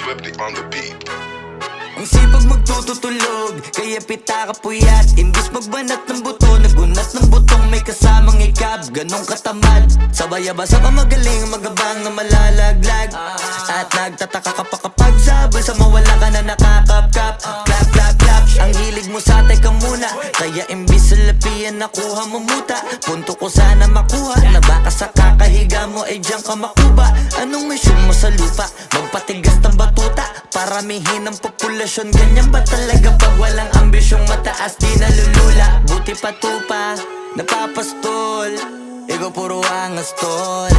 Swifty on the beat. Ang sipag magtututulog, kaya pita ka puyat. Imbis magbanat ng buto, nagunat ng butong may kasamang ikab. Ganong katamad, sabay-abasa pa magaling, magabang na malalaglag. At nagtataka ka pa kapag sabay sa mawala ka na nakakapkap. Clap, clap, clap, ang hilig mo sa teka muna. Kaya imbis sa lapian nakuha mo muta. Punto ko sana makuha, na baka sa kakahiga mo ay diyan ka makuba. Anong mission mo sa lupa? Magpatigas ng batuta, paramihin ang populasyon. Ganyan ba talaga pag walang ambisyong mataas di nalulula? Buti pa tupa, napapastol, ikaw puro angas tol.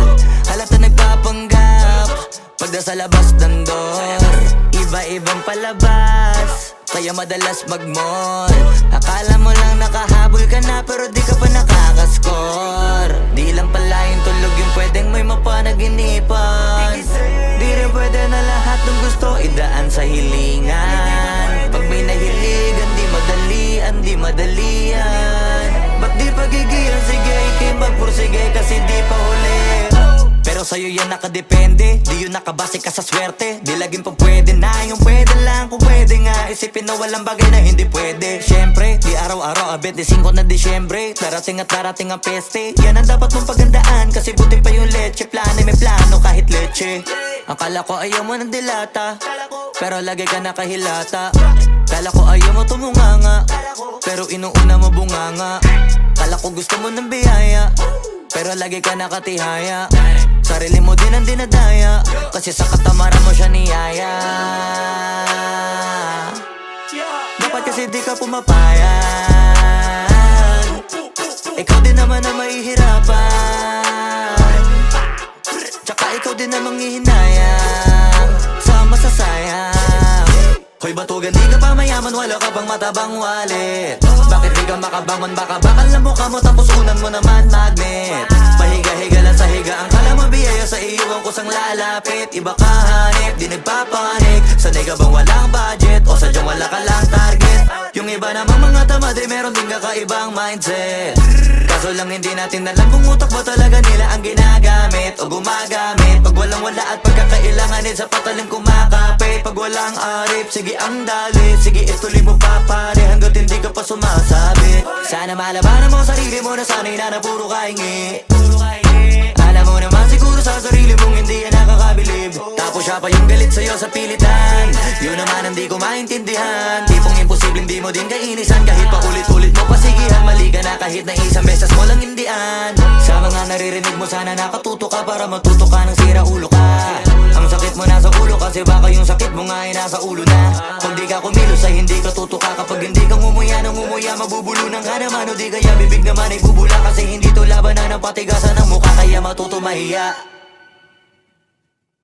Halata nagpapanggap, pagda sa labas ng door. Iba-ibang palabas, kaya madalas mag-mall. Akala mo lang nakahabol ka na, pero di ka pa nakakascore. Di lang pala yung tulog yung pwedeng may mapanaginipan. Di rin pwede na lahat ng gusto idaan sa hilingan. Pag may nahiligan, di madalian. Ba't di pagigilan? Sige, ikimagpursige kasi di pa huli. Pero sa'yo yan nakadepende, di yun nakabase ka sa swerte. Di laging pa pwede na, yung pwede lang kung pwede nga. Isipin na walang bagay na hindi pwede. Syempre, di araw-araw, 25 na Disyembre. Darating at darating ang peste, yan ang dapat mong pagandaan. Kasi buti pa yung leche, plano may plano kahit leche. Akala ko ayaw mo ng dilata, pero lagi ka nakahilata. Kala ko ayaw mo tumunganga, pero inuuna mo bunganga. Kala ko gusto mo ng biyaya, pero lagi ka nakatihaya. Sarili mo din ang dinadaya, kasi sa katamaran mo siya niyaya. Dapat kasi di ka pumapayag, ikaw din naman na mahihirapan. Tsaka ikaw din namang hihinayang sa masasayang. Hoy batugan, di ka pa mayaman, wala ka bang matabang wallet? Bakit di ka makabangon, baka bakal na mukha mo tapos unan mo naman magnet. Pahiga-higa lang sa higa, ang kala mo biyaya sa iyo ang kusang lalapit. Iba ka hanip, di nagpapanik. Sanay ka bang walang budget o sadyang wala ka lang target? Yung iba namang mga tamad ay meron din kakaibang mindset. Kaso lang hindi natin alam kung utak ba talaga nila ang ginagamit o gumagamit. Pag walang wala at pagkakailanganin sa patalim kumakapit. Pag walang arip, sige ang dali, sige ituloy mo pa pare hanggat hindi ka pa sumasabi. Sana malabanan mo sarili mo na sanay na puro kahingi. Alam mo naman siguro sa sarili mong hindi yan nakakabilib. Tapos siya pa yung galit sa'yo sa pilitan. Yun naman ang di ko maintindihan. Tipong imposibleng di mo din kainisan. Kahit pa ulit-ulit mo pasigihan, mali ka na kahit na isang beses mo lang hindian. Sa mga naririnig mo sana nakatuto ka para matuto ka ng sira ulo ka. Ang sakit mo nasa ulo kasi baka yung sakit mo nga ay nasa ulo na. Kung di ka kumilos ay hindi ka tutuka. Kapag hindi ka ngumuya ng ngumuya, mabubulunan ka naman. O di kaya bibig naman ay bubula kasi hindi to labanan ng patigasan ng mukha. Kaya matuto mahiya.